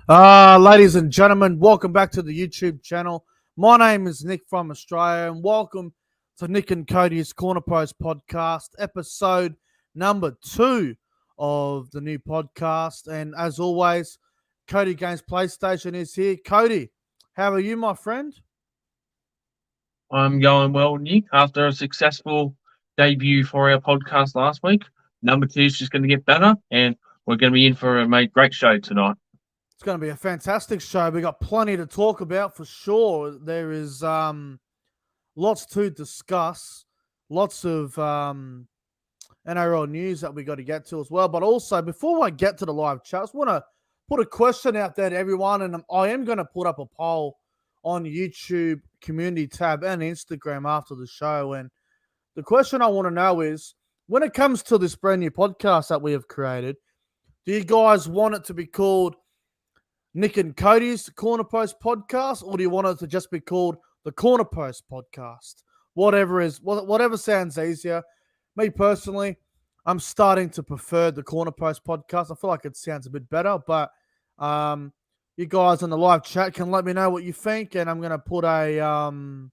Ladies and gentlemen, welcome back to the YouTube channel. My name is Nick from Australia, and welcome to Nick and Codys Corner Post podcast, episode number 2 of the new podcast. And as always, Cody Games PlayStation is here. Cody, how are you, my friend? I'm going well, Nick. After a successful debut for our podcast last week, number two is just going to get better, and we're going to be in for a great show tonight. It's going to be a fantastic show. We got plenty to talk about for sure. There is lots to discuss, lots of NRL news that we got to get to as well. But also, before I get to the live chat, I just want to put a question out there to everyone, and I am going to put up a poll on YouTube community tab and Instagram after the show. And the question I want to know is, when it comes to this brand new podcast that we have created, do you guys want it to be called Nick and Cody's Corner Post podcast, or do you want it to just be called the Corner Post podcast? Whatever sounds easier. Me personally, I'm starting to prefer the Corner Post podcast. I feel like it sounds a bit better, but you guys in the live chat can let me know what you think, and I'm gonna put a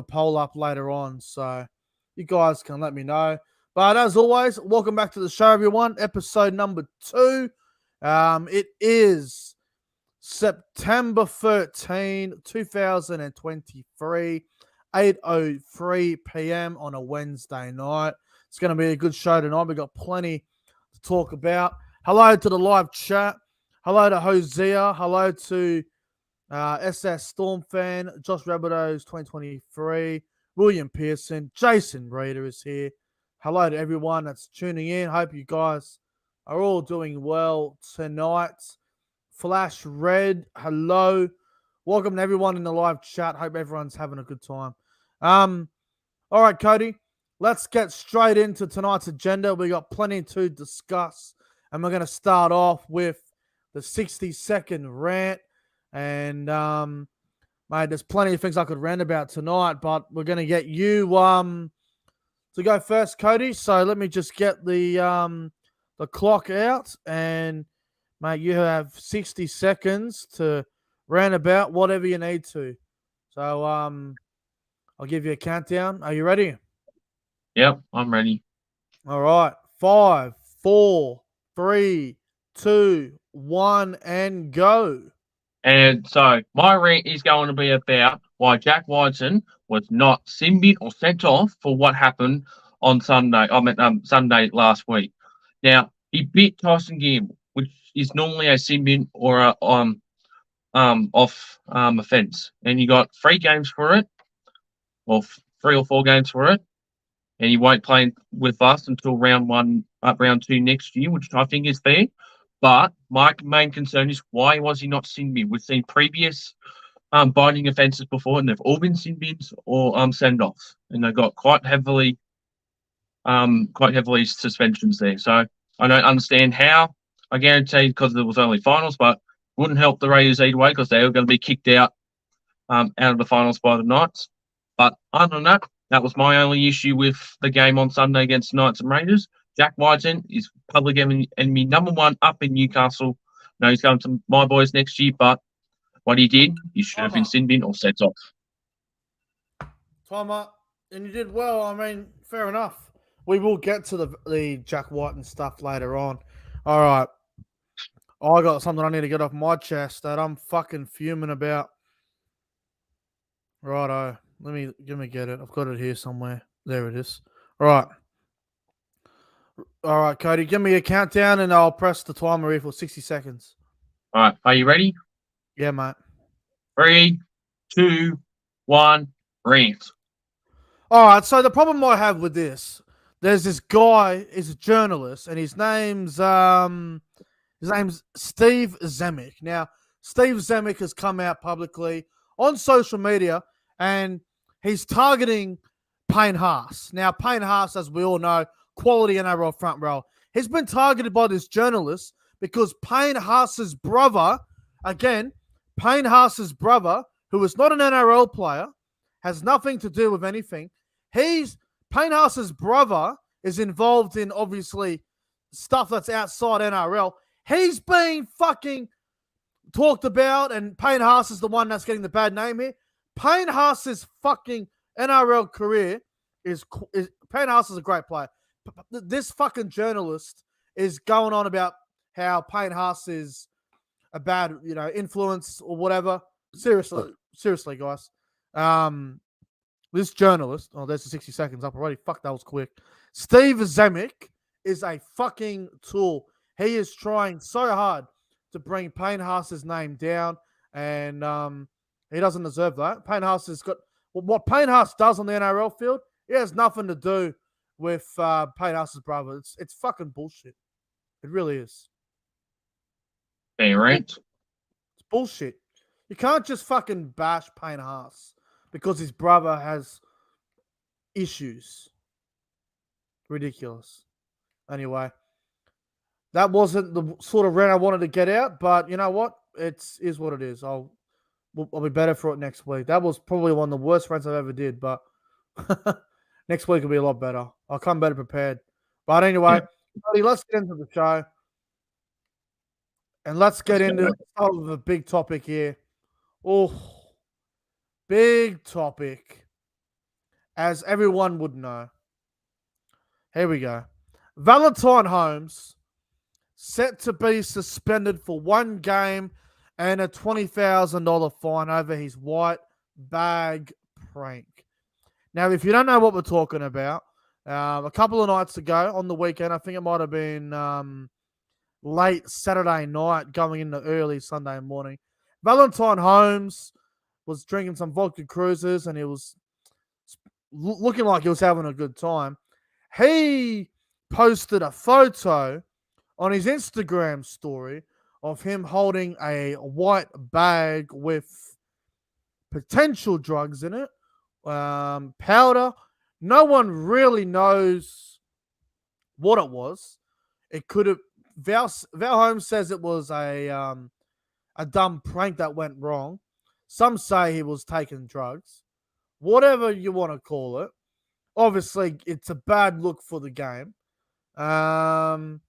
poll up later on, so you guys can let me know. But as always, welcome back to the show, everyone. Episode number 2. It is September 13, 2023, 8:03 p.m. on a Wednesday night. It's going to be a good show tonight. We've got plenty to talk about. Hello to the live chat. Hello to Hosea. Hello to SS Storm fan, Josh Rabbitohs 2023, William Pearson, Jason Reader is here. Hello to everyone that's tuning in. Hope you guys are all doing well tonight. Flash Red, hello. Welcome to everyone in the live chat. Hope everyone's having a good time. All right, Cody, let's get straight into tonight's agenda. We got plenty to discuss, and we're going to start off with the 60-second rant. And, mate, there's plenty of things I could rant about tonight, but we're going to get you to go first, Cody. So let me just get the clock out, and mate, you have 60 seconds to rant about whatever you need to. So I'll give you a countdown. Are you ready? Yep, I'm ready. All right. 5, 4, 3, 2, 1, and go. And so my rant is going to be about why Jack Wighton was not sin-bin or sent off for what happened on Sunday. Sunday last week. Now, he bit Tyson Gamble, which is normally a sin-bin or a off offence, and you got 3 games for it, or 3 or 4 games for it, and he won't play with us until round 2 next year, which I think is fair. But my main concern is, why was he not sin-bin? We've seen previous biting offences before, and they've all been sin-bins or send-offs, and they got quite heavily suspensions there. So I don't understand how. I guarantee, because there was only finals, but wouldn't help the Raiders either way, because they were going to be kicked out of the finals by the Knights. But other than that, that was my only issue with the game on Sunday against the Knights and Raiders. Jack Wighton is public enemy number 1 up in Newcastle. No, he's going to my boys next year, but what he did, he should have been sin-bin or sent off. Timer, and you did well. I mean, fair enough. We will get to the Jack Wighton stuff later on. All right. I got something I need to get off my chest that I'm fucking fuming about. Righto. Let me get it. I've got it here somewhere. There it is. All right. All right, Cody, give me a countdown and I'll press the timer here for 60 seconds. All right. Are you ready? Yeah, mate. 3, 2, 1, rant. All right. So the problem I have with this, there's this guy, he's a journalist, and his name's Steve Zemeck. Now, Steve Zemeck has come out publicly on social media, and he's targeting Payne Haas. Now, Payne Haas, as we all know, quality NRL front row. He's been targeted by this journalist because Payne Haas's brother, who is not an NRL player, has nothing to do with anything. Payne Haas's brother is involved in, obviously, stuff that's outside NRL. He's been fucking talked about, and Payne Haas is the one that's getting the bad name here. Payne Haas's fucking NRL career is Payne Haas is a great player. This fucking journalist is going on about how Payne Haas is a bad, influence or whatever. Seriously, guys. This journalist, there's the 60 seconds up already. Fuck, that was quick. Steve Zemek is a fucking tool. He is trying so hard to bring Payne Haas's name down, and he doesn't deserve that. Payne Haas has got what Payne Haas does on the NRL field. It has nothing to do with Payne Haas's brother. It's fucking bullshit. It really is. Fair rant. It's bullshit. You can't just fucking bash Payne Haas because his brother has issues. Ridiculous. Anyway, that wasn't the sort of rant I wanted to get out, but you know what? It is what it is. I'll be better for it next week. That was probably one of the worst rants I've ever did, but next week will be a lot better. I'll come better prepared. But anyway, let's get into the show. And let's get into a big topic here. Oh, big topic. As everyone would know. Here we go. Valentine Holmes set to be suspended for one game and a $20,000 fine over his white bag prank. Now, if you don't know what we're talking about, a couple of nights ago on the weekend, I think it might have been late Saturday night going into early Sunday morning, Valentine Holmes was drinking some vodka cruisers and he was looking like he was having a good time. He posted a photo on his Instagram story of him holding a white bag with potential drugs in it, powder. No one really knows what it was. It could have. Val Holmes says it was a dumb prank that went wrong. Some say he was taking drugs. Whatever you want to call it. Obviously, it's a bad look for the game. For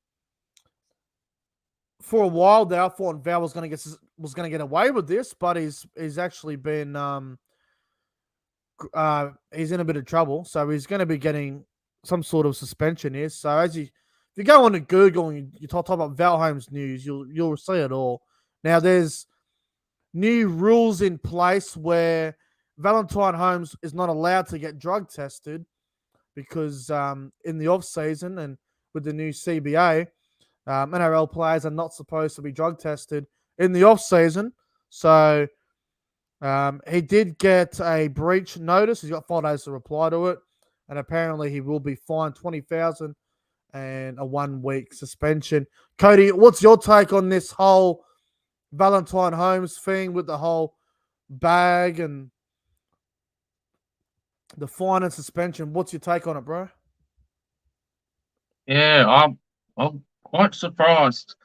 a while there, I thought Val was going to get away with this, but he's actually been he's in a bit of trouble, so he's going to be getting some sort of suspension here. So if you go on to Google and you talk about Val Holmes news, you'll see it all. Now there's new rules in place where Valentine Holmes is not allowed to get drug tested because in the off season and with the new CBA, NRL players are not supposed to be drug tested in the off season. So he did get a breach notice. He's got 5 days to reply to it, and apparently he will be fined $20,000 and a 1-week suspension. Cody, what's your take on this whole Valentine Holmes thing with the whole bag and the fine and suspension? What's your take on it, bro? Yeah, I'm quite surprised.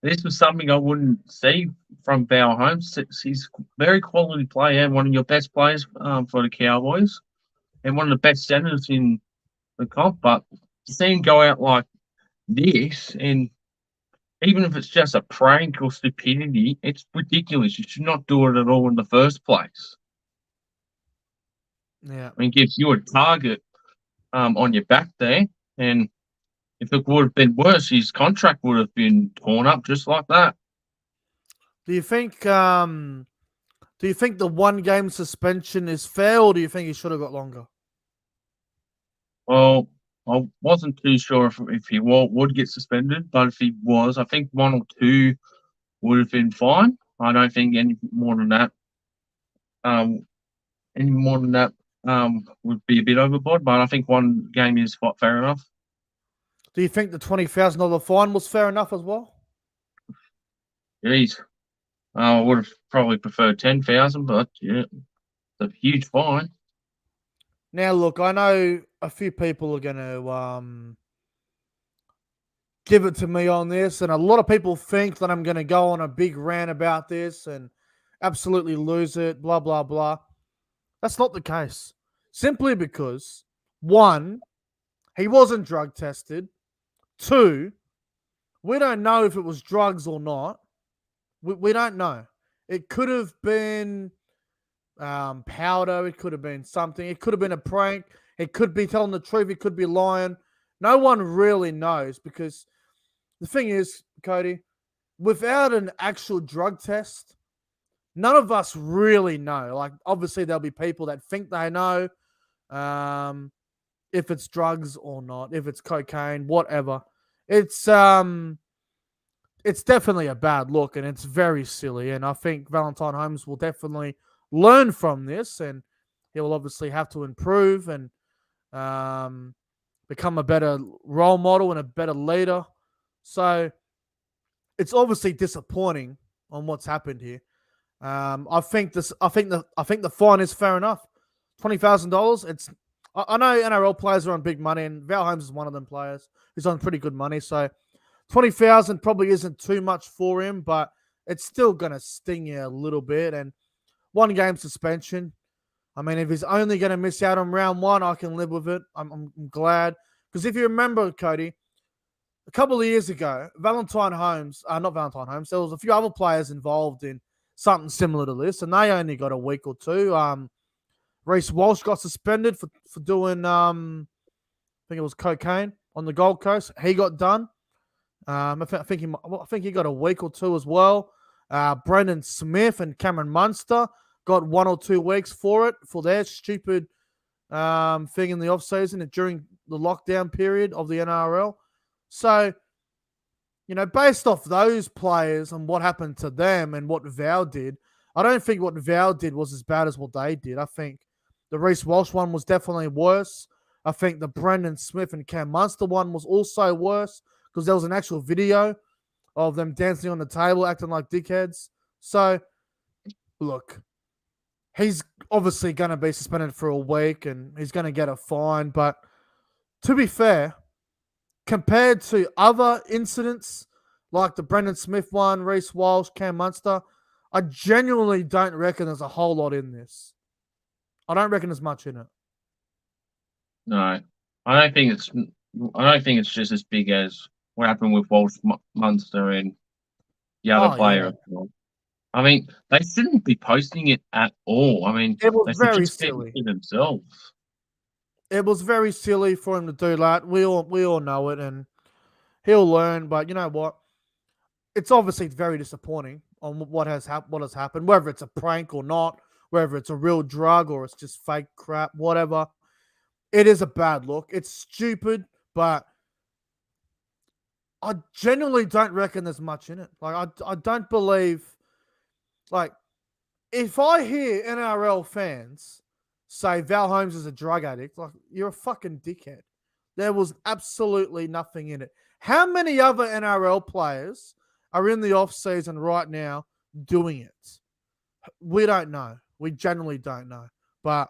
This was something I wouldn't see from Val Holmes. He's a very quality player, one of your best players for the Cowboys, and one of the best centers in the comp. But to see him go out like this, and even if it's just a prank or stupidity, it's ridiculous. You should not do it at all in the first place. Yeah, I mean, it gives you a target on your back there, and if it would have been worse, his contract would have been torn up just like that. Do you think the 1-game suspension is fair, or do you think he should have got longer? Well, I wasn't too sure if he would get suspended, but if he was, I think 1 or 2 would have been fine. I don't think any more than that. Would be a bit overboard, but I think 1 game is fair enough. Do you think the $20,000 fine was fair enough as well? Jeez, I would have probably preferred 10,000, but yeah, it's a huge fine. Now, look, I know a few people are going to give it to me on this, and a lot of people think that I'm going to go on a big rant about this and absolutely lose it, blah, blah, blah. That's not the case. Simply because, 1, he wasn't drug tested. 2, we don't know if it was drugs or not. We don't know. It could have been powder. It could have been something. It could have been a prank. It could be telling the truth. It could be lying. No one really knows because the thing is, Cody, without an actual drug test, none of us really know. Like, obviously, there'll be people that think they know if it's drugs or not, if it's cocaine, whatever. It's definitely a bad look and it's very silly. And I think Valentine Holmes will definitely learn from this, and he will obviously have to improve and become a better role model and a better leader. So it's obviously disappointing on what's happened here. I think the fine is fair enough. $20,000. I know NRL players are on big money, and Val Holmes is one of them players who's on pretty good money. So 20,000 probably isn't too much for him, but it's still gonna sting you a little bit. And 1 game suspension. I mean, if he's only gonna miss out on round 1, I can live with it. I'm glad, because if you remember, Cody, a couple of years ago, not Valentine Holmes, there was a few other players involved in something similar to this, and they only got a week or two. Reece Walsh got suspended for doing, I think it was cocaine on the Gold Coast. He got done. I think he got a week or two as well. Brendan Smith and Cameron Munster got 1 or 2 weeks for their stupid thing in the offseason during the lockdown period of the NRL. So, based off those players and what happened to them and what Val did, I don't think what Val did was as bad as what they did. I think the Reece Walsh one was definitely worse. I think the Brendan Smith and Cam Munster one was also worse because there was an actual video of them dancing on the table, acting like dickheads. So, look, he's obviously going to be suspended for a week and he's going to get a fine. But to be fair, compared to other incidents like the Brendan Smith one, Reece Walsh, Cam Munster, I genuinely don't reckon there's a whole lot in this. I don't reckon there's much in it. No, I don't think it's just as big as what happened with Walsh, Munster, and the other player. Yeah. I mean, they shouldn't be posting it at all. I mean, it was they should very just keep silly. it to themselves. It was very silly for him to do that. We all know it, and he'll learn. But you know what? It's obviously very disappointing on what has happened, whether it's a prank or not, whether it's a real drug or it's just fake crap, whatever. It is a bad look. It's stupid, but I genuinely don't reckon there's much in it. Like, I don't believe, like, if I hear NRL fans say Val Holmes is a drug addict, like, you're a fucking dickhead. There was absolutely nothing in it. How many other NRL players are in the off season right now doing it? We don't know. We generally don't know. But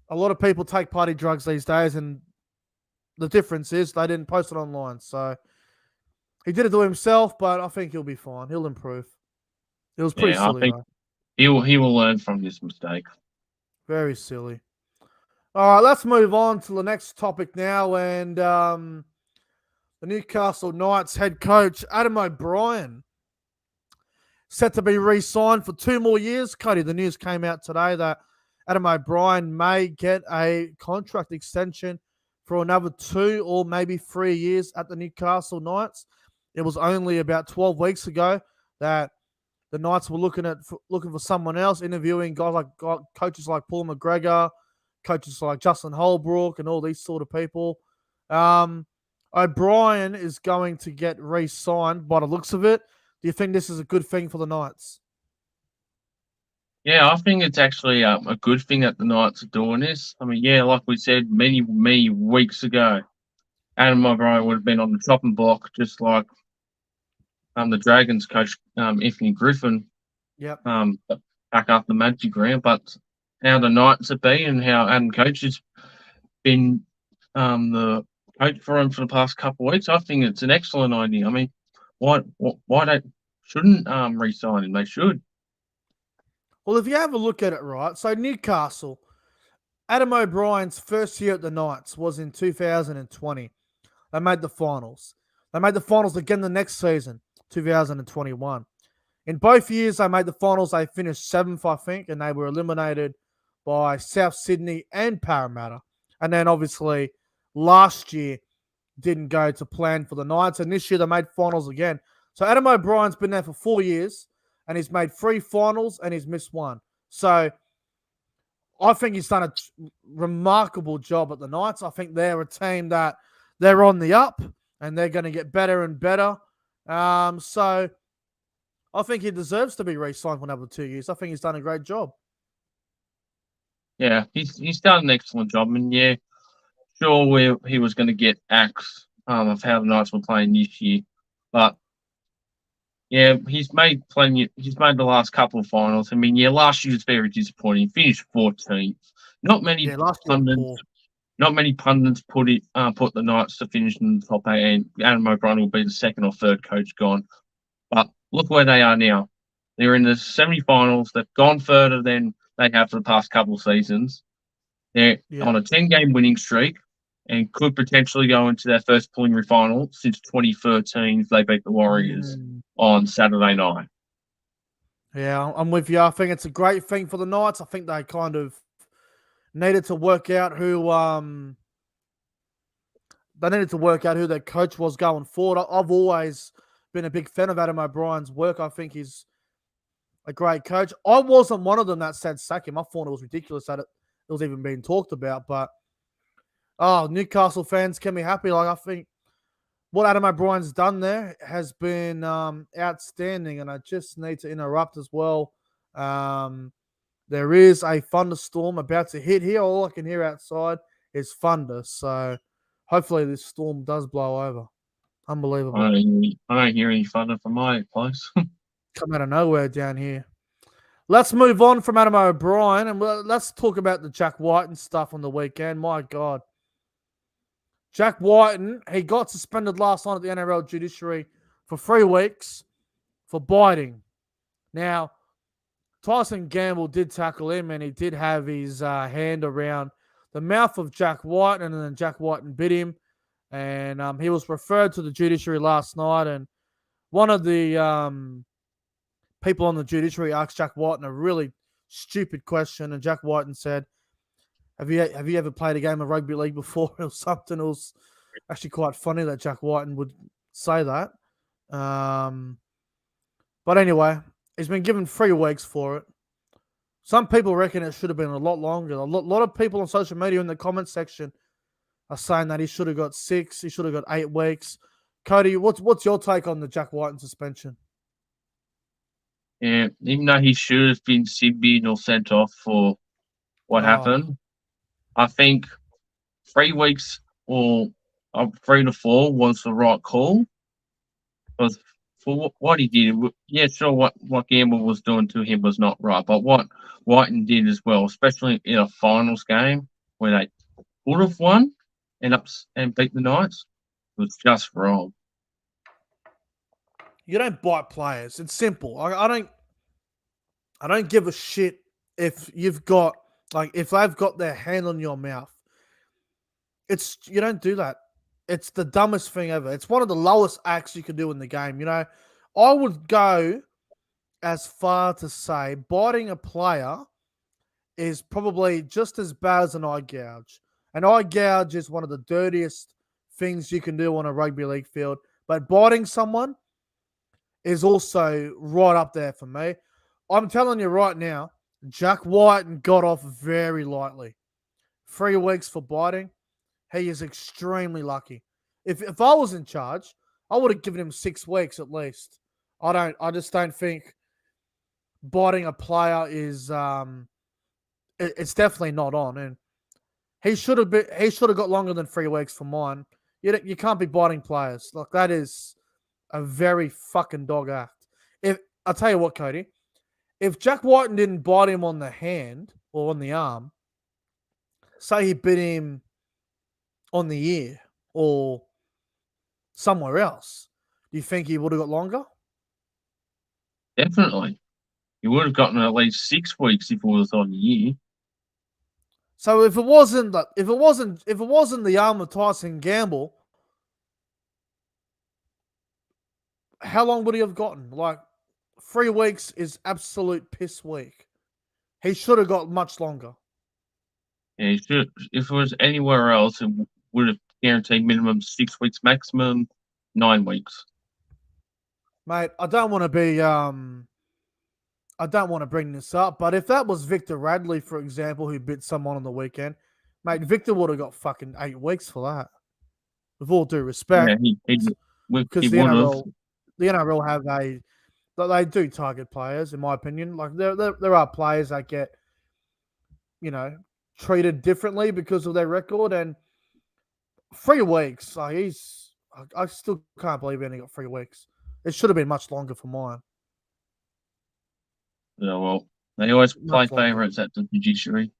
a lot of people take party drugs these days, and the difference is they didn't post it online. So he did it to himself, but I think he'll be fine. He'll improve. It was pretty silly, I think though. he will learn from this mistake. Very silly. All right, let's move on to the next topic now. And the Newcastle Knights head coach, Adam O'Brien, set to be re-signed for 2 more years. Cody, the news came out today that Adam O'Brien may get a contract extension for another 2 or maybe 3 years at the Newcastle Knights. It was only about 12 weeks ago that the Knights were looking for someone else, interviewing coaches like Paul McGregor, coaches like Justin Holbrook, and all these sort of people. O'Brien is going to get re-signed by the looks of it. Do you think this is a good thing for the Knights? Yeah, I think it's actually a good thing that the Knights are doing this. I mean, yeah, like we said many weeks ago, Adam O'Brien would have been on the chopping block, just like the Dragons coach Anthony Griffin. Yep. Back up the Magic Ground, but how the Knights have been and how Adam Coach has been the coach for him for the past couple of weeks, I think it's an excellent idea. I mean, why they shouldn't re-sign him? They should. Well, if you have a look at it, right, so Newcastle, Adam O'Brien's first year at the Knights was in 2020. They made the finals. They made the finals again the next season, 2021. In both years they made the finals, they finished 7th, I think, and they were eliminated by South Sydney and Parramatta. And then obviously last year didn't go to plan for the Knights, and this year they made finals again. So Adam O'Brien's been there for 4 years, and he's made 3 finals, and he's missed 1. So I think he's done a remarkable job at the Knights. I think they're a team that they're on the up, and they're going to get better and better. So I think he deserves to be re-signed for another 2 years. I think he's done a great job. Yeah, he's done an excellent job, and yeah, sure he was going to get axed of how the Knights were playing this year, but yeah, he's made plenty. He's made the last couple of finals. I mean, yeah, last year was very disappointing. He finished 14th. Not many pundits. Not many pundits put the Knights to finish in the top 8, and Adam O'Brien will be the second or third coach gone. But look where they are now. They're in the semi-finals. They've gone further than they have for the past couple of seasons. They're on a 10-game winning streak and could potentially go into their first preliminary final since 2013. They beat the Warriors on Saturday night. Yeah, I'm with you. I think it's a great thing for the Knights. I think they kind of needed to work out who their coach was going forward. I've always been a big fan of Adam O'Brien's work. I think he's a great coach. I wasn't one of them that said sack him. I thought it was ridiculous that it was even being talked about. But Newcastle fans can be happy. Like, I think what Adam O'Brien's done there has been outstanding. And I just need to interrupt as well. There is a thunderstorm about to hit here. All I can hear outside is thunder. So hopefully this storm does blow over. Unbelievable. I don't hear any thunder from my place. Come out of nowhere down here. Let's move on from Adam O'Brien and let's talk about the Jack Whiten stuff on the weekend. My God. Jack Whiten, he got suspended last night at the NRL judiciary for 3 weeks for biting. Now, Tyson Gamble did tackle him, and he did have his hand around the mouth of Jack Whiten, and then Jack Whiten bit him. And he was referred to the judiciary last night, and one of the people on the judiciary asked Jack Whiten a really stupid question, and Jack Whiten said, have you ever played a game of rugby league before or something? It was actually quite funny that Jack Whiten would say that. But anyway, he's been given 3 weeks for it. Some people reckon it should have been a lot longer. A lot of people on social media in the comment section are saying that he should have got 6, he should have got 8 weeks. Cody, what's your take on the Jack Whiten suspension? Yeah, even though he should have been sin-binned or sent off for what happened, I think 3 weeks or 3 to 4 was the right call. Because for what he did, yeah, sure, what Gamble was doing to him was not right. But what Whiten did as well, especially in a finals game where they would have won and beat the Knights, was just wrong. You don't bite players. It's simple. I don't give a shit if you've got if they've got their hand on your mouth. You don't do that. It's the dumbest thing ever. It's one of the lowest acts you can do in the game. You know, I would go as far to say biting a player is probably just as bad as an eye gouge. An eye gouge is one of the dirtiest things you can do on a rugby league field. But biting someone is also right up there for me. I'm telling you right now, Jack Whiten got off very lightly. 3 weeks for biting. He is extremely lucky. If I was in charge, I would have given him 6 weeks at least. I just don't think biting a player is it's definitely not on. And he should have got longer than 3 weeks for mine. You can't be biting players. Like, that is a very fucking dog act. I'll tell you what, Cody, if Jack Whiten didn't bite him on the hand or on the arm, say he bit him on the ear or somewhere else, do you think he would have got longer? Definitely. He would have gotten at least 6 weeks if it was on the ear. So if it wasn't the arm of Tyson Gamble, how long would he have gotten? Like, 3 weeks is absolute piss week. He should have got much longer. Yeah, he should, if it was anywhere else, it would have guaranteed minimum 6 weeks, maximum 9 weeks. Mate, I don't want to bring this up, but if that was Victor Radley, for example, who bit someone on the weekend, mate, Victor would have got fucking 8 weeks for that. With all due respect. Yeah, he because would have. the NRL have they do target players, in my opinion. Like there are players that get, treated differently because of their record, and 3 weeks. Like I still can't believe he only got 3 weeks. It should have been much longer for mine. Yeah, well, they always play Much longer. favourites at the judiciary.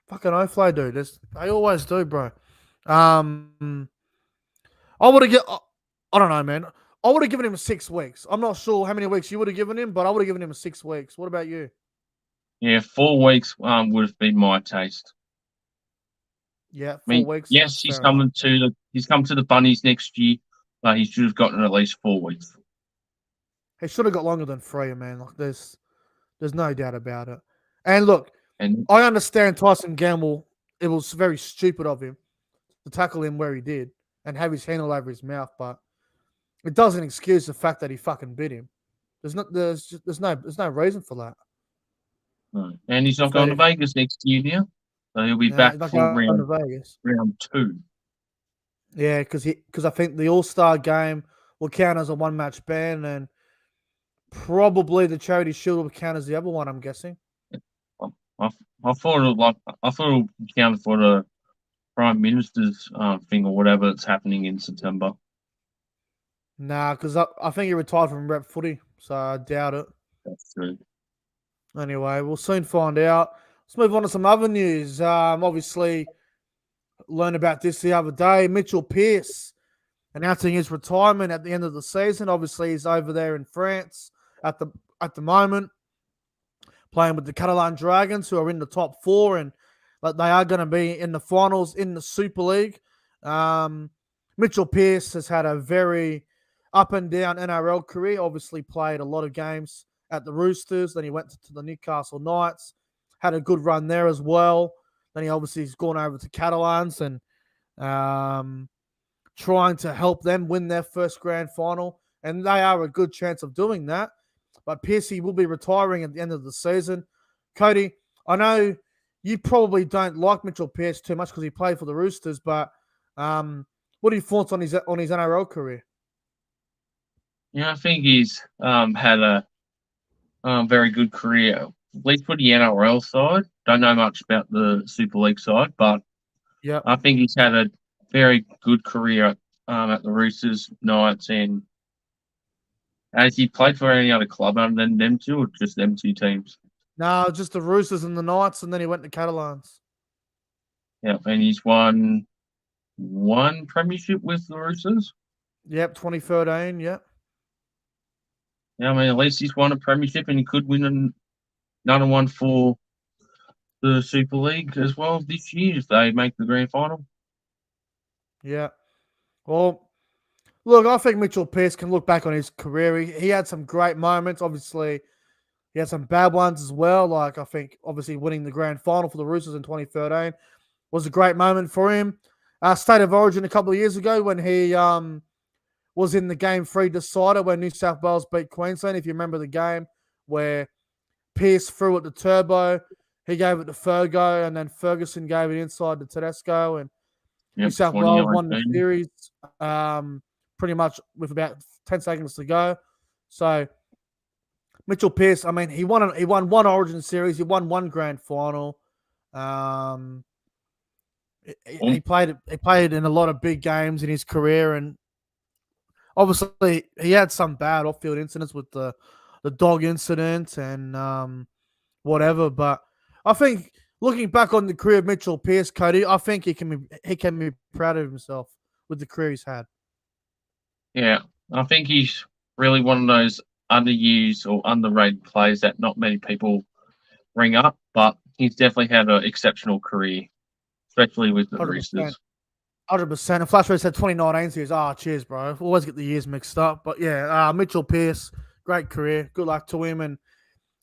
Fucking Oflo, dude. They always do, bro. I would have I don't know, man. I would have given him 6 weeks. I'm not sure how many weeks you would have given him, but I would have given him 6 weeks. What about you? Yeah, 4 weeks would have been my taste. Yeah, 4 I mean, weeks. yes, he's come to the Bunnies next year, but he should have gotten at least 4 weeks. He should have got longer than 3, man. Like there's no doubt about it. And look, I understand Tyson Gamble. It was very stupid of him to tackle him where he did and have his hand all over his mouth, but it doesn't excuse the fact that he fucking bit him. There's no reason for that. No. And he's not going to Vegas next year now, so he'll be back for round 2. Yeah, because I think the All-Star game will count as a 1-match ban, and probably the Charity Shield will count as the other one. I'm guessing. I thought it would count for the Prime Minister's thing or whatever that's happening in September. Nah, because I think he retired from rep footy, so I doubt it. That's true. Anyway, we'll soon find out. Let's move on to some other news. Obviously, learned about this the other day. Mitchell Pearce announcing his retirement at the end of the season. Obviously, he's over there in France at the moment, playing with the Catalan Dragons, who are in the top 4, and they are going to be in the finals in the Super League. Mitchell Pearce has had a very up and down NRL career. Obviously, played a lot of games at the Roosters. Then he went to the Newcastle Knights, had a good run there as well. Then he obviously has gone over to Catalans and trying to help them win their first grand final. And they are a good chance of doing that. But Pearcey will be retiring at the end of the season. Cody, I know you probably don't like Mitchell Pearce too much because he played for the Roosters, but what are your thoughts on his NRL career? Yeah, I think he's had a very good career, at least for the NRL side. Don't know much about the Super League side, but I think he's had a very good career at the Roosters, Knights, and has he played for any other club other than them two, or just them 2 teams? No, just the Roosters and the Knights, and then he went to Catalans. Yeah, and he's won 1 premiership with the Roosters. Yep, 2013, yep. Yeah, I mean, at least he's won a premiership, and he could win another one for the Super League as well this year if they make the grand final. Yeah. Well, look, I think Mitchell Pearce can look back on his career. He had some great moments. Obviously, he had some bad ones as well. Like, I think, obviously, winning the grand final for the Roosters in 2013 was a great moment for him. State of Origin a couple of years ago when he was in the Game 3 decider when New South Wales beat Queensland. If you remember the game where Pearce threw it to Turbo, he gave it to Fergo, and then Ferguson gave it inside to Tedesco, and New South Wales won the series pretty much with about 10 seconds to go. So Mitchell Pearce, I mean, he won 1 Origin series, he won 1 grand final. He played in a lot of big games in his career, and obviously he had some bad off-field incidents with the dog incident and whatever. But I think looking back on the career of Mitchell Pearce, Cody, I think he can be proud of himself with the career he's had. Yeah, I think he's really one of those underused or underrated players that not many people bring up, but he's definitely had an exceptional career, especially with the 100%. Roosters. 100%. And Flash Rose said 2019 series. Cheers, bro. Always get the years mixed up. But yeah, Mitchell Pearce, great career. Good luck to him, and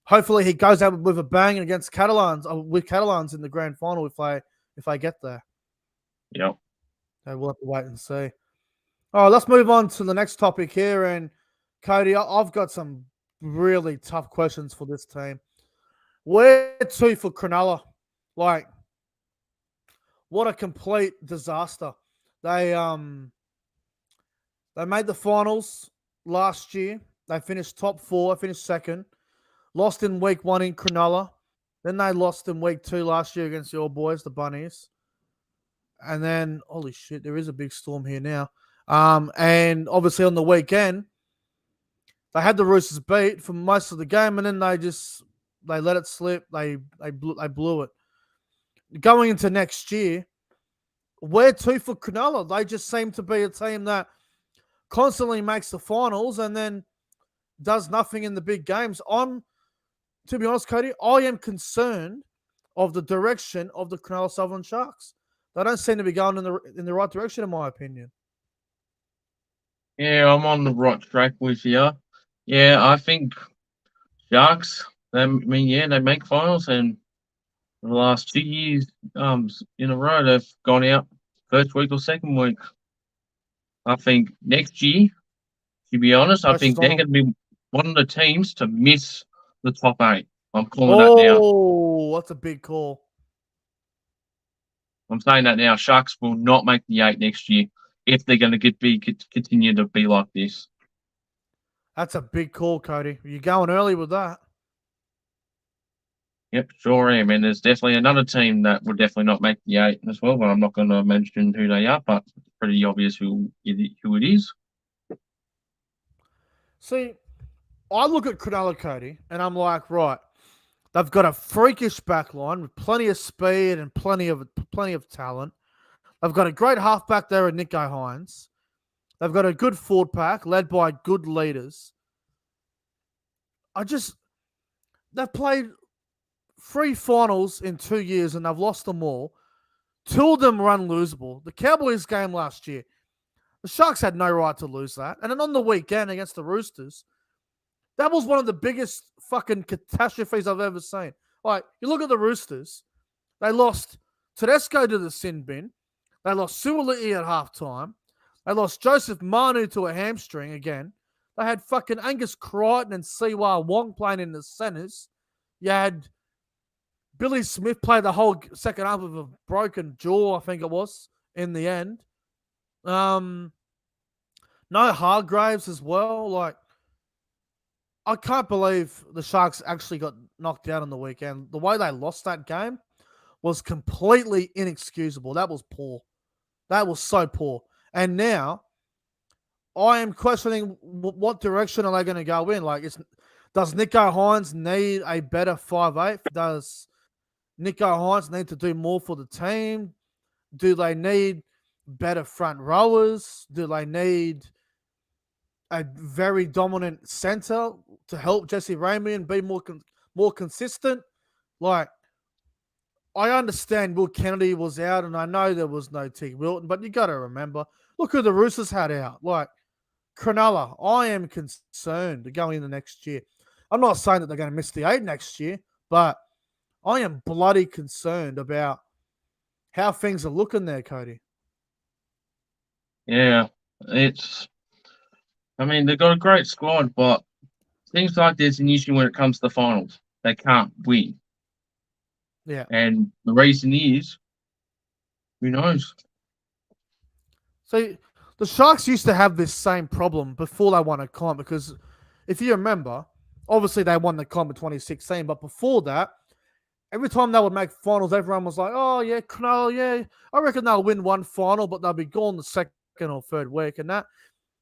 hopefully he goes out with a bang against Catalans with Catalans in the grand final if they get there. Yep. So we'll have to wait and see. All right, let's move on to the next topic here. And Cody, I've got some really tough questions for this team. Where to for Cronulla? Like, what a complete disaster. They made the finals last year. They finished top 4, finished second. Lost in week 1 in Cronulla. Then they lost in week 2 last year against the All Boys, the Bunnies. And then, holy shit, there is a big storm here now. And obviously on the weekend, they had the Roosters beat for most of the game, and then they let it slip. They blew it. Going into next year, where to for Cronulla? They just seem to be a team that constantly makes the finals and then does nothing in the big games. To be honest, Cody, I am concerned of the direction of the Cronulla Sutherland Sharks. They don't seem to be going in the right direction, in my opinion. Yeah, I'm on the right track with you. Yeah, I think Sharks. They make finals, and the last 2 years, in a row, they've gone out first week or second week. I think next year, to be honest, I think they're going to be one of the teams to miss the top 8. I'm calling that now. Oh, that's a big call. I'm saying that now. Sharks will not make the 8 next year if they're going to continue to be like this. That's a big call, Cody. You're going early with that. Yep, sure am. And there's definitely another team that will definitely not make the 8 as well, but I'm not going to mention who they are, but it's pretty obvious who it is. See, I look at Cronulla, Cody, and I'm like, right, they've got a freakish back line with plenty of speed and plenty of talent. They've got a great halfback there in Nico Hines. They've got a good forward pack led by good leaders. They've played 3 finals in 2 years and they've lost them all. 2 of them were unlosable. The Cowboys game last year, the Sharks had no right to lose that. And then on the weekend against the Roosters, that was one of the biggest fucking catastrophes I've ever seen. Like, you look at the Roosters, they lost Tedesco to the sin bin. They lost Suoli'i at halftime. They lost Joseph Manu to a hamstring again. They had fucking Angus Crichton and Siwa Wong playing in the centers. You had Billy Smith play the whole second half with a broken jaw, I think it was, in the end. No Hargraves as well. Like, I can't believe the Sharks actually got knocked out on the weekend. The way they lost that game was completely inexcusable. That was poor. That was so poor. And now I am questioning what direction are they going to go in. Like, does Nico Hines need a better 5'8"? Does Nico Hines need to do more for the team? Do they need better front rowers? Do they need a very dominant center to help Jesse Ramian be more consistent? Like, I understand Will Kennedy was out, and I know there was no T. Wilton, but you got to remember, look who the Roosters had out. Like, Cronulla, I am concerned going into next year. I'm not saying that they're going to miss the 8 next year, but I am bloody concerned about how things are looking there, Cody. Yeah, they've got a great squad, but seems like there's an issue when it comes to the finals. They can't win. Yeah. And the reason is, who knows? So the Sharks used to have this same problem before they won a comp, because if you remember, obviously they won the comp in 2016, but before that, every time they would make finals, everyone was like, oh, yeah, Cronulla, yeah, I reckon they'll win one final, but they'll be gone the second or third week, and that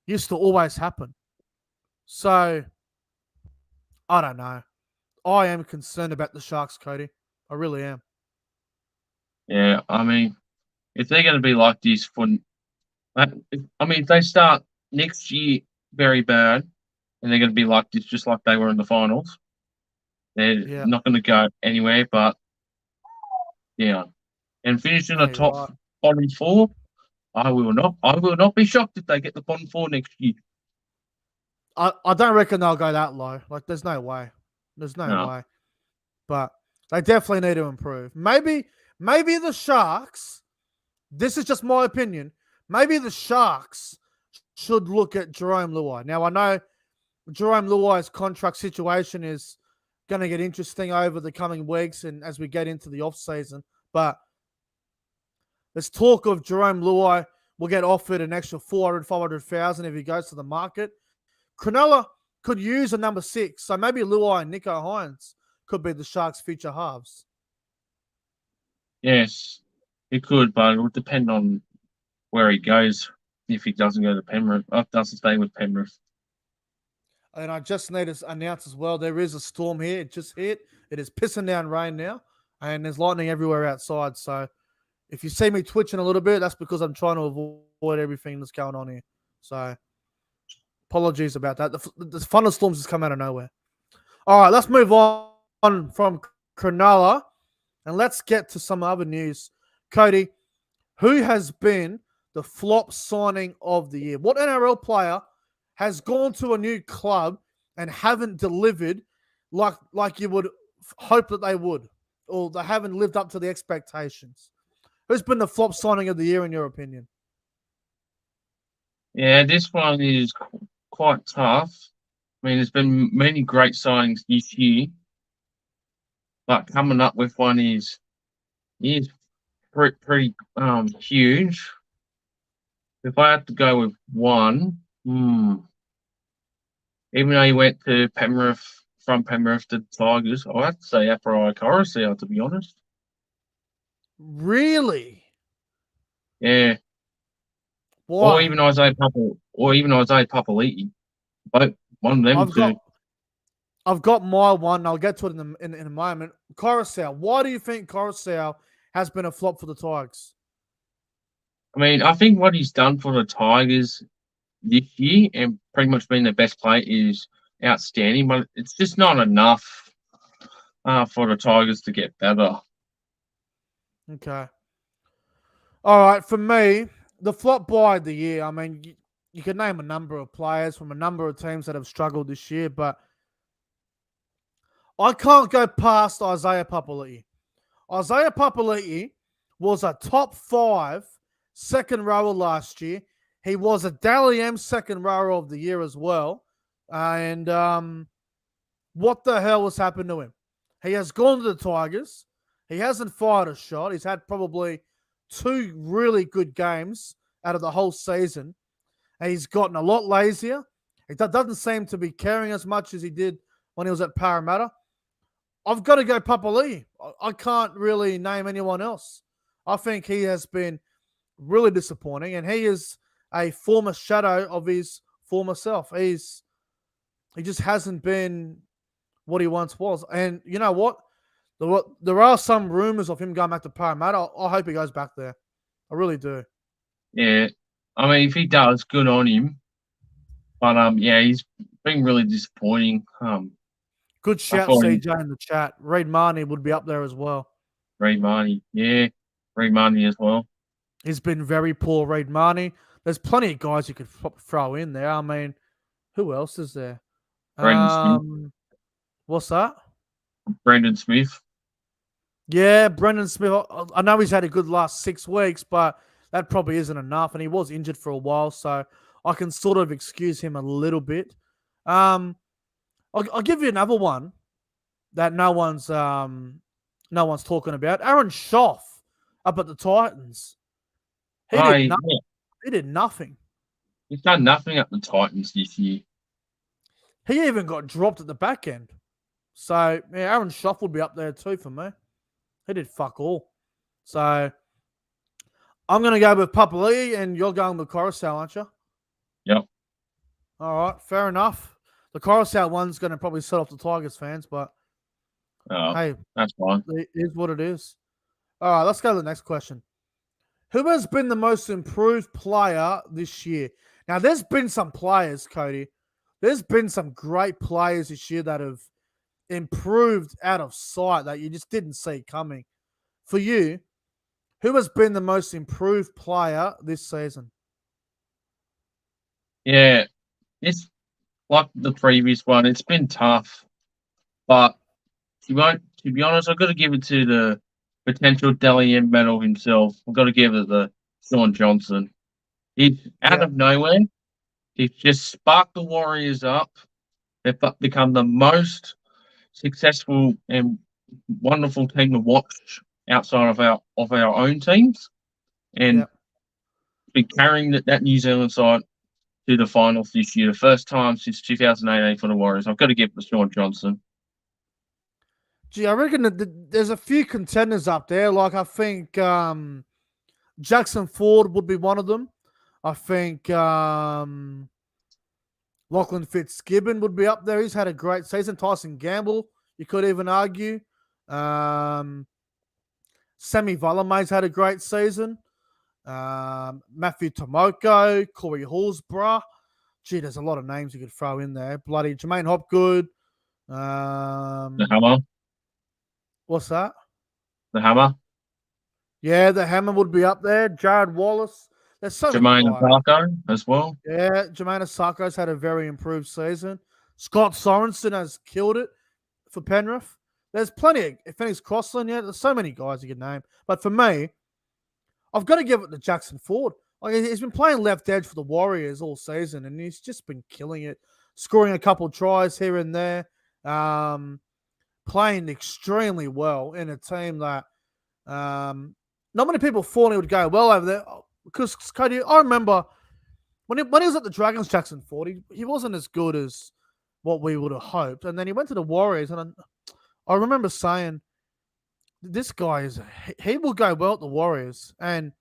used to always happen. So, I don't know. I am concerned about the Sharks, Cody. I really am. Yeah, if they're going to be like this if they start next year very bad, and they're going to be like this just like they were in the finals, they're not going to go anywhere, but, yeah. And finishing the top bottom 4, I will not be shocked if they get the bottom 4 next year. I don't reckon they'll go that low. Like, there's no way. There's no No. way. But they definitely need to improve. Maybe the Sharks, this is just my opinion, maybe the Sharks should look at Jerome Luai. Now, I know Jerome Luai's contract situation is going to get interesting over the coming weeks and as we get into the off-season. But there's talk of Jerome Luai will get offered an extra 400, 500,000 if he goes to the market. Cronulla could use a number 6. So maybe Luai and Nico Hines could be the Sharks' future halves. Yes, it could, but it would depend on where he goes. If he doesn't go to Penrith, doesn't stay with Penrith. And I just need to announce as well, there is a storm here. It just hit. It is pissing down rain now, and there's lightning everywhere outside. So if you see me twitching a little bit, that's because I'm trying to avoid everything that's going on here. So apologies about that. The thunderstorms just come out of nowhere. All right, let's move on from Cronulla, and let's get to some other news. Cody, who has been the flop signing of the year? What NRL player has gone to a new club and haven't delivered like you would hope that they would, or they haven't lived up to the expectations? Who's been the flop signing of the year in your opinion? Yeah, this one is quite tough. I mean, there's been many great signings this year, but coming up with one is pretty huge. If I had to go with one, even though he went to Penrith, from Penrith to the Tigers, I have to say Afro Coruscant, to be honest. Really? Yeah. Why? Or even Isaiah Papali'i. But one of them two. I've got my one. I'll get to it in a moment. Coruscant. Why do you think Coruscant has been a flop for the Tigers? I mean, I think what he's done for the Tigers this year and pretty much been the best player is outstanding, but it's just not enough for the Tigers to get better. Okay. All right. For me, the flop buy of the year, I mean, you can name a number of players from a number of teams that have struggled this year, but I can't go past Isaiah Papali'i. Isaiah Papali'i was a top 5 second rower last year. He was a Dally M second rower of the year as well. And what the hell has happened to him? He has gone to the Tigers. He hasn't fired a shot. He's had probably 2 really good games out of the whole season. And he's gotten a lot lazier. He doesn't seem to be caring as much as he did when he was at Parramatta. I've got to go Papali'i. I can't really name anyone else. I think he has been really disappointing, and he is a former shadow of his former self. He just hasn't been what he once was. And you know what? There are some rumors of him going back to Parramatta. I hope he goes back there. I really do. Yeah. I mean, if he does, good on him. But yeah, he's been really disappointing. Good shout, CJ, in the chat. Reid Marnie would be up there as well. Reid Marnie, yeah. Reid Marnie as well. He's been very poor, Reid Marnie. There's plenty of guys you could throw in there. I mean, who else is there? Brendan Smith. What's that? Brendan Smith. Yeah, Brendan Smith. I know he's had a good last 6 weeks, but that probably isn't enough. And he was injured for a while, so I can sort of excuse him a little bit. I'll give you another one that no one's talking about. Aaron Schoff up at the Titans. He did nothing. Yeah. He did nothing. He's done nothing at the Titans this year. He even got dropped at the back end. So, yeah, Aaron Schoff would be up there too for me. He did fuck all. So, I'm going to go with Papali'i, and you're going with Coruscant, aren't you? Yep. All right, fair enough. The Coruscant one's going to probably set off the Tigers fans, but hey, that's fine. It is what it is. All right, let's go to the next question. Who has been the most improved player this year? Now, there's been some players, Cody. There's been some great players this year that have improved out of sight that you just didn't see coming. For you, who has been the most improved player this season? Yeah, it's like the previous one, it's been tough. But to be honest, I've got to give it to the potential Dally M medal himself. I've got to give it to Sean Johnson. He's out Yeah, of nowhere. He's just sparked the Warriors up. They've become the most successful and wonderful team to watch outside of our own teams, yeah. and been carrying that New Zealand side to the finals this year, the first time since 2018 for the Warriors. I've got to give it to Sean Johnson. Gee, I reckon there's a few contenders up there. Like I think Jackson Ford would be one of them. I think Lachlan Fitzgibbon would be up there. He's had a great season. Tyson Gamble, you could even argue. Sammy Valamay's had a great season. Matthew Tomoko, Corey Horsburgh. Gee, there's a lot of names you could throw in there. Bloody Jermaine Hopgood. The Hammer. What's that? The Hammer. Yeah, the Hammer would be up there. Jared Wallace. There's so many Jermaine guys. Parko as well. Yeah, Jermaine Asarko's had a very improved season. Scott Sorensen has killed it for Penrith. There's plenty of Phoenix Crossland. Yeah, there's so many guys you can name. But for me, I've got to give it to Jackson Ford. Like he's been playing left edge for the Warriors all season, and he's just been killing it, scoring a couple tries here and there, playing extremely well in a team that not many people thought he would go well over there. Because Cody, I remember when he was at the Dragons, Jackson Ford, he wasn't as good as what we would have hoped, and then he went to the Warriors, and I remember saying, "This guy he will go well at the Warriors," and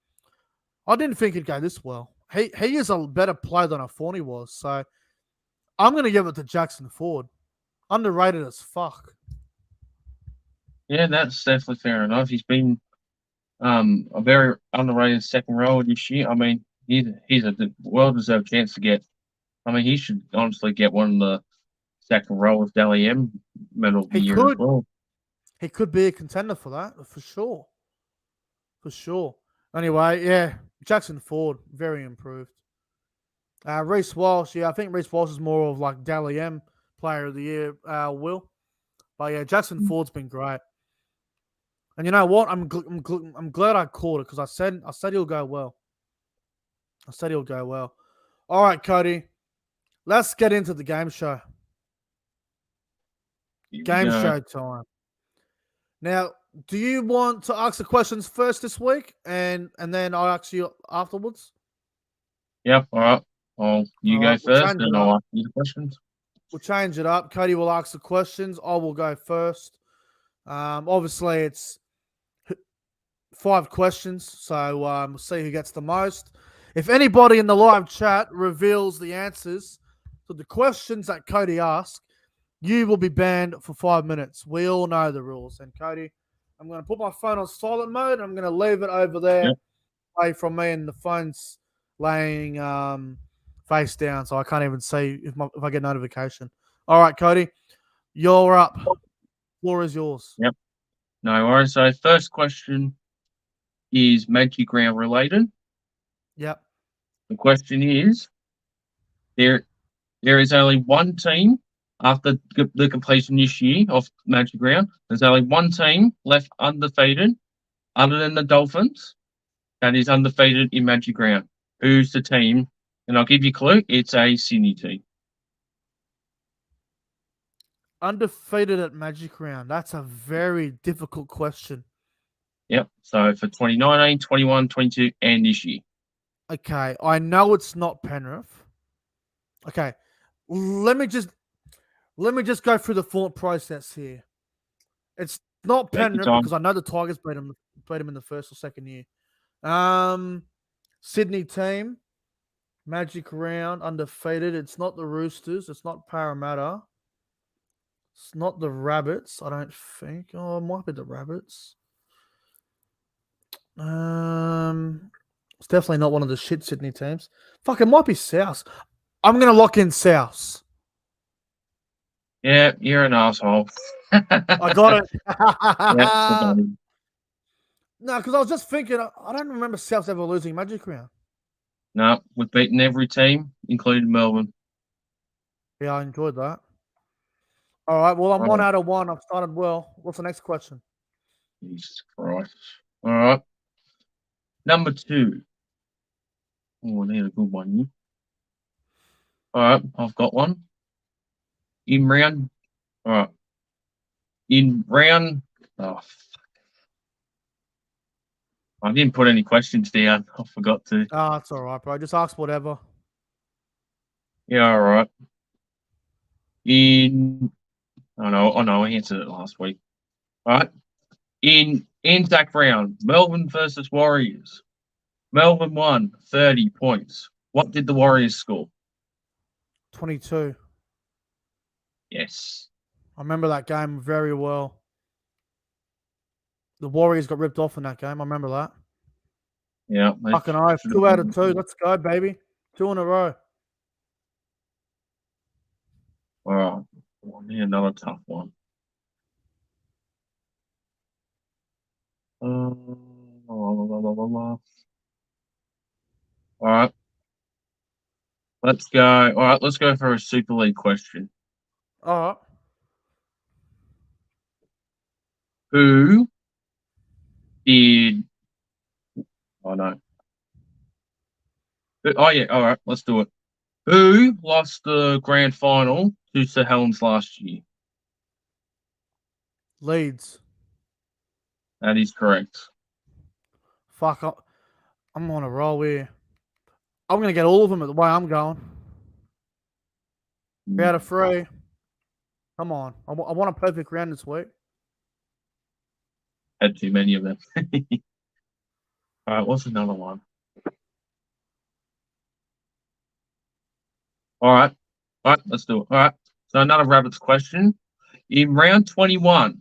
I didn't think he'd go this well. He is a better player than I thought he was, so I'm going to give it to Jackson Ford. Underrated as fuck. Yeah, that's definitely fair enough. He's been a very underrated second rower this year. I mean, he's a well-deserved chance to get. I mean, he should honestly get one of the second rowers Dally M medal of the year as well. He could be a contender for that, for sure. For sure. Anyway, yeah, Jackson Ford, very improved. Reece Walsh, yeah, I think Reece Walsh is more of like Dally M player of the year, Will. But yeah, Jackson Ford's been great. And you know what? I'm glad I called it because I said he'll go well. I said he'll go well. All right, Cody. Let's get into the game show. Game show time. Now, do you want to ask the questions first this week, and then I'll ask you afterwards? Yep. All right. Well, you go first, and I'll ask you the questions. We'll change it up. Cody will ask the questions. I will go first. Obviously, it's 5 questions, so we'll see who gets the most. If anybody in the live chat reveals the answers to the questions that Cody asked, you will be banned for 5 minutes. We all know the rules. And Cody, I'm going to put my phone on silent mode. I'm going to leave it over there away from me, and the phone's laying face down, so I can't even see if I get notification. All right, Cody, you're up. Floor is yours. Yep. No worries. So first question is Magic Round related. Yep. The question is, there is only one team after the completion this year of Magic Round. There's only one team left undefeated, other than the Dolphins, that is undefeated in Magic Round. Who's the team? And I'll give you a clue. It's a Sydney team. Undefeated at Magic Round. That's a very difficult question. Yep. So for 2019, 21, 22, and this year. Okay. I know it's not Penrith. Okay. Let me just go through the thought process here. It's not Penrith because I know the Tigers beat him in the first or second year. Sydney team, Magic Round, undefeated. It's not the Roosters. It's not Parramatta. It's not the Rabbits, I don't think. Oh, it might be the Rabbits. It's definitely not one of the shit Sydney teams. Fuck, it might be South. I'm going to lock in South. Yeah, you're an asshole. I got it. Yep. No, because I was just thinking, I don't remember South ever losing Magic Round. No, we've beaten every team, including Melbourne. Yeah, I enjoyed that. All right. Well, I'm All 1 right. out of 1. I've started well. What's the next question? Jesus Christ. All right. Number 2. Oh, I need a good one. All right. I've got one. In round. All right. In round. Oh, I didn't put any questions down. I forgot to. Ah, it's all right, bro. Just ask whatever. Yeah, all right. In. Oh, no. I answered it last week. All right. In Anzac round, Melbourne versus Warriors. Melbourne won 30 points. What did the Warriors score? 22. Yes. I remember that game very well. The Warriors got ripped off in that game. I remember that. Yeah. Fucking oath. 2 out of 2. Let's go, baby. 2 in a row. All right. Oh, man, another tough one. All right. Let's go. All right. Let's go for a Super League question. All right. Who did. Oh, no. Oh, yeah. All right. Let's do it. Who lost the grand final to St Helens last year? Leeds. That is correct. Fuck. I'm on a roll here. I'm going to get all of them at the way I'm going. 3 out of 3. Come on. I want a perfect round this week. Had too many of them. All right. What's another one? All right. All right. Let's do it. All right. So another Rabbits question. In round 21,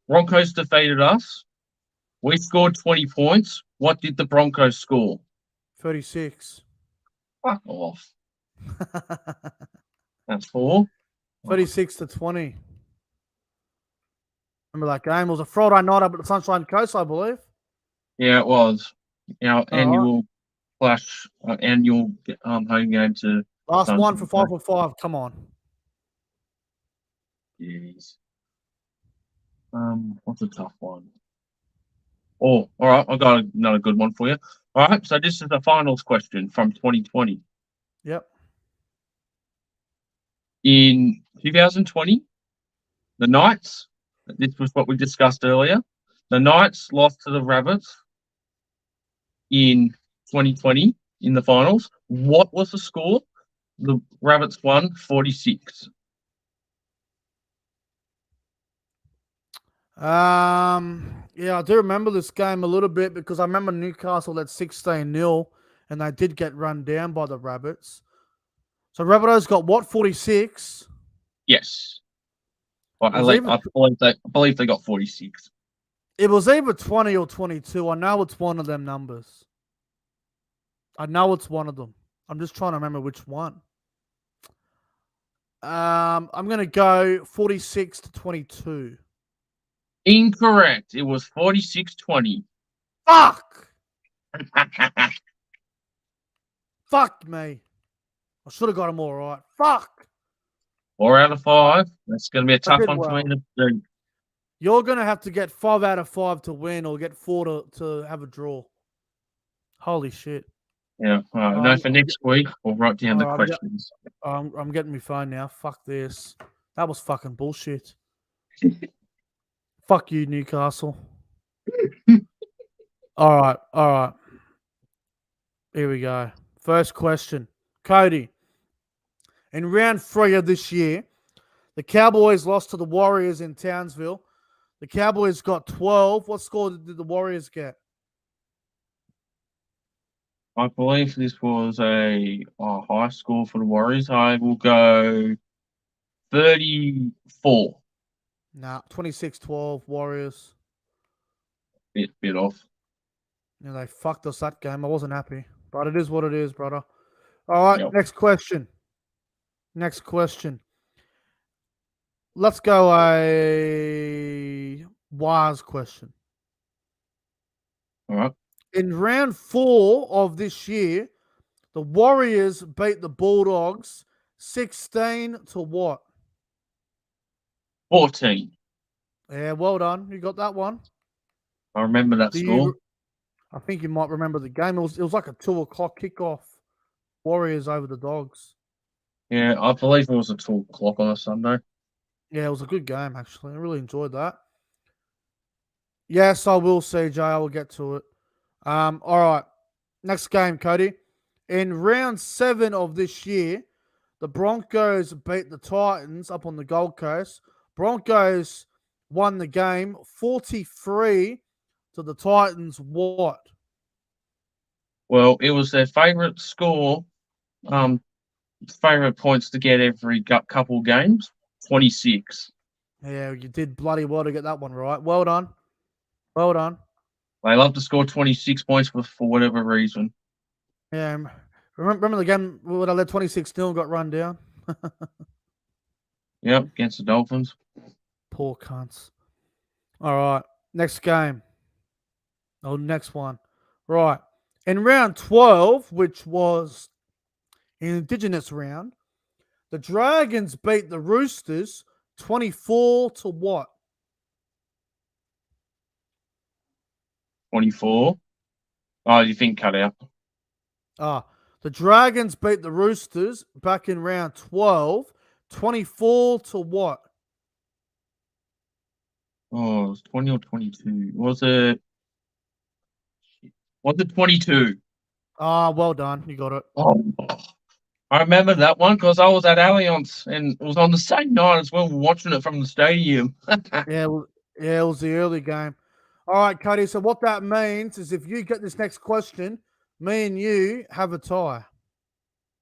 Broncos defeated us. We scored 20 points. What did the Broncos score? 36. Fuck off. That's 4. 36 to 20. Remember that game? It was a Friday night up at the Sunshine Coast, I believe. Yeah, it was. Our All annual clash, annual home game to. Last one Sunshine for 5 Coast. for 5. Come on. Jeez. What's a tough one? Oh, all right. I got another good one for you. All right. So this is the finals question from 2020. Yep. In 2020, the Knights. This was what we discussed earlier. The Knights lost to the Rabbits in 2020 in the finals. What was the score? The Rabbits won 46. Yeah, I do remember this game a little bit because I remember Newcastle at 16-0 and they did get run down by the Rabbits. So Rabbitohs got what, 46? Yes. Well, It was either I believe they got 46. it was either 20 or 22. I know it's one of them numbers. I know it's one of them. I'm just trying to remember which one. I'm gonna go 46 to 22. Incorrect. It was 46-20. Fuck! Fuck me. I should have got them all right. Fuck! 4 out of 5. That's going to be a I tough did one for me well. to do. You're gonna have to get 5 out of 5 to win, or get 4 to have a draw. Holy shit! Yeah. All right. No, for next week, we'll write down the questions. I'm getting my phone now. Fuck this. That was fucking bullshit. Fuck you, Newcastle. All right. Here we go. First question, Cody. In round 3 of this year, the Cowboys lost to the Warriors in Townsville. The Cowboys got 12. What score did the Warriors get? I believe this was a high score for the Warriors. I will go 34. Nah, 26-12 Warriors. Bit off. Yeah, they fucked us that game. I wasn't happy. But it is what it is, brother. All right, Yep. Next question. Let's go a wise question. All right. In round 4 of this year, the Warriors beat the Bulldogs 16 to what? 14. Yeah, well done. You got that one. I remember that Do score. you? I think you might remember the game. It was like a 2 o'clock kickoff. Warriors over the Dogs. Yeah, I believe it was at 12 o'clock on a Sunday. Yeah, it was a good game actually. I really enjoyed that. Yes, I will, CJ. I will get to it. All right. Next game, Cody. In round 7 of this year, the Broncos beat the Titans up on the Gold Coast. Broncos won the game 43 to the Titans. What? Well, it was their favourite score, favourite points to get every couple games, 26. Yeah, you did bloody well to get that one right. Well done. Well done. They love to score 26 points for whatever reason. Yeah. Remember the game when I led 26-0 and got run down? Yep, against the Dolphins. Poor cunts. All right. Next game. Oh, next one. Right. In round 12, which was an Indigenous round, the Dragons beat the Roosters 24 to what? 24. Oh, you think cut out? The Dragons beat the Roosters back in round 12, 24 to what? Oh, it was 20 or 22. Was it 22? Well done. You got it. Oh, I remember that one because I was at Allianz and it was on the same night as well, watching it from the stadium. Yeah, it was the early game. All right, Cody. So what that means is if you get this next question, me and you have a tie.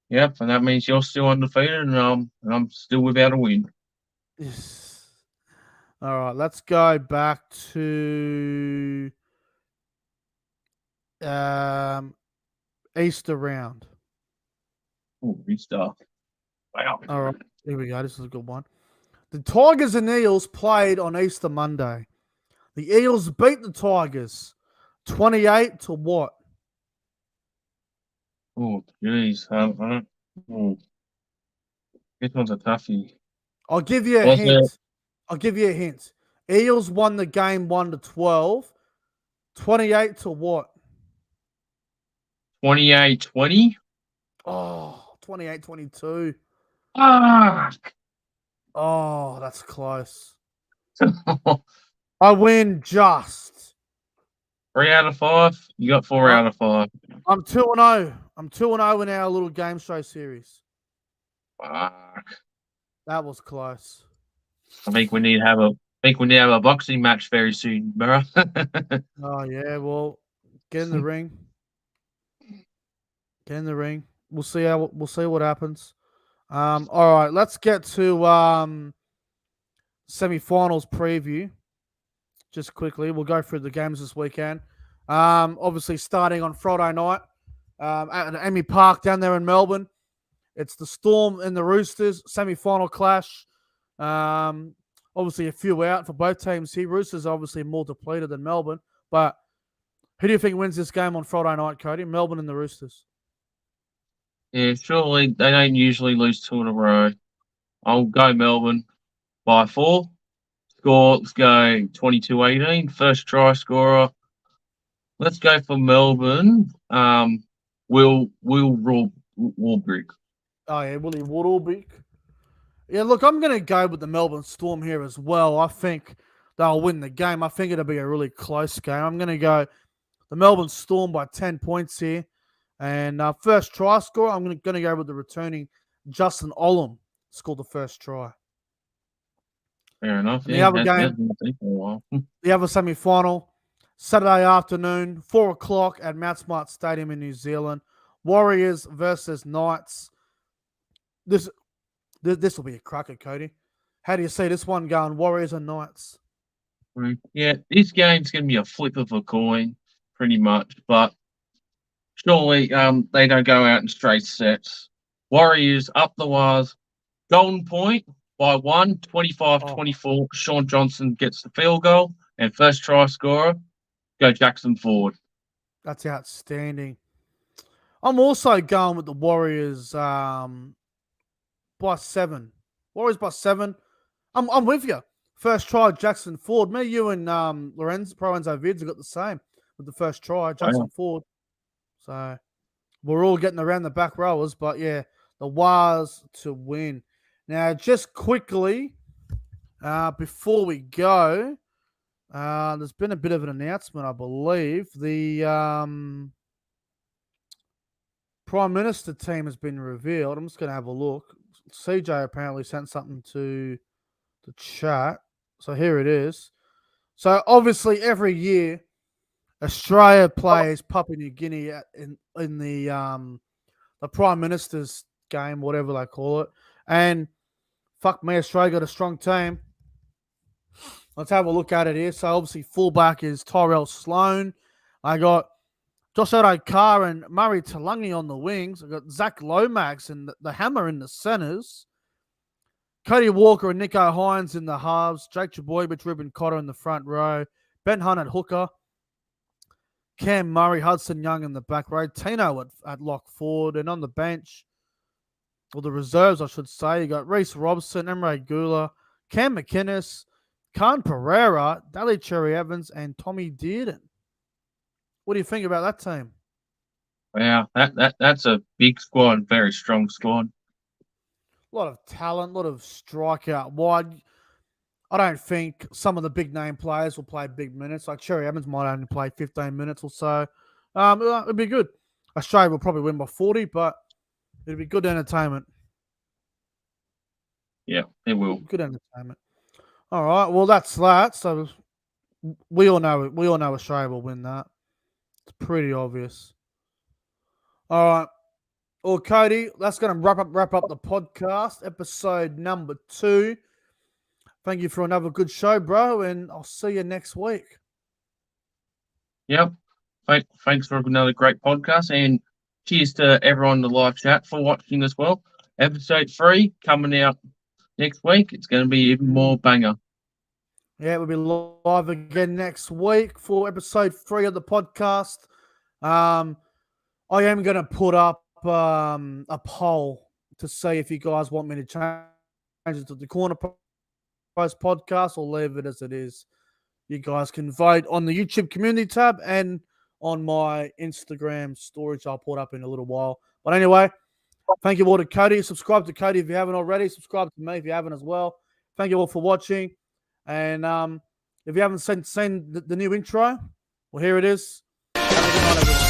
Yep, and that means you're still undefeated and I'm still without a win. Yes. All right, let's go back to Easter round. Oh, restart. Wow. All right, here we go. This is a good one. The Tigers and Eels played on Easter Monday. The Eels beat the Tigers 28 to what? Oh, jeez. I don't. Oh, this one's a toughie. I'll give you a Was it hint. I'll give you a hint. Eels won the game 1 to 12. 28 to what? 28-20? Oh, 28-22. Fuck! Oh, that's close. I win just. 3 out of 5? You got 4 out of 5. I'm 2-0. I'm 2-0 in our little game show series. Fuck. That was close. I think we need to have a boxing match very soon, bro. Oh yeah, well, get in the ring. Get in the ring. We'll see what happens. All right, let's get to semi-finals preview. Just quickly, we'll go through the games this weekend. Obviously starting on Friday night at Amy Park down there in Melbourne. It's the Storm and the Roosters semi-final clash. Obviously a few out for both teams here. Roosters are obviously more depleted than Melbourne, but who do you think wins this game on Friday night, Cody? Melbourne and the Roosters. Yeah, surely they don't usually lose 2 in a row. I'll go Melbourne by 4. Score, let's go 22-18. First try scorer. Let's go for Melbourne. Will Warbrick. Oh yeah, Willie Waddlebeak. Yeah, look, I'm going to go with the Melbourne Storm here as well. I think they'll win the game. I think it'll be a really close game. I'm going to go the Melbourne Storm by 10 points here. And first try scorer, I'm going to go with the returning Justin Olam scored the first try. Fair enough. And Yeah, the other game, for a while. the other semi-final, Saturday afternoon, 4 o'clock at Mount Smart Stadium in New Zealand. Warriors versus Knights. This will be a cracker, Cody. How do you see this one going, Warriors and Knights? Yeah, this game's going to be a flip of a coin, pretty much. But surely they don't go out in straight sets. Warriors up the wires. Golden Point by 1, 25-24. Sean Johnson gets the field goal. And first try scorer, go Jackson Ford. That's outstanding. I'm also going with the Warriors by 7. Warriors by 7. I'm with you. First try, Jackson Ford. Me, you, and Lorenzo Vids have got the same with the first try, Jackson Ford. So we're all getting around the back rowers, but yeah, the Wars to win. Now, just quickly, before we go, there's been a bit of an announcement, I believe. The Prime Minister team has been revealed. I'm just going to have a look. CJ apparently sent something to the chat. So here it is. So obviously every year, Australia plays Papua New Guinea in the Prime Minister's game, whatever they call it. And fuck me, Australia got a strong team. Let's have a look at it here. So obviously fullback is Tyrell Sloan. I got Josh Carr and Murray Talangi on the wings. I got Zach Lomax and the Hammer in the centers. Cody Walker and Nico Hines in the halves. Jake Trbojevic, Ruben Cotter in the front row. Ben Hunt at hooker. Cam Murray, Hudson Young in the back row. Tino at lock forward. And on the bench, or the reserves, I should say, you got Reece Robson, Emre Gula, Cam McInnes, Khan Pereira, Daly Cherry Evans, and Tommy Dearden. What do you think about that team? Wow, that's a big squad, very strong squad. A lot of talent, a lot of strikeout wide. I don't think some of the big name players will play big minutes. Like Cherry Evans might only play 15 minutes or so. It'd be good. Australia will probably win by 40, but it'd be good entertainment. Yeah, it will. Good entertainment. All right. Well, that's that. So we all know Australia will win that. It's pretty obvious. All right. Well, Cody, that's going to wrap up the podcast, episode number 2. Thank you for another good show, bro, and I'll see you next week. Yep. Thanks for another great podcast, and cheers to everyone in the live chat for watching as well. Episode 3 coming out next week. It's going to be even more banger. Yeah, we'll be live again next week for episode 3 of the podcast. I am going to put up a poll to see if you guys want me to change it to the Corner Post podcast or leave it as it is. You guys can vote on the YouTube community tab and on my Instagram stories I'll put up in a little while. But anyway, thank you all to Cody. Subscribe to Cody if you haven't already. Subscribe to me if you haven't as well. Thank you all for watching. And if you haven't seen the new intro, well, here it is. Have a good night, everyone.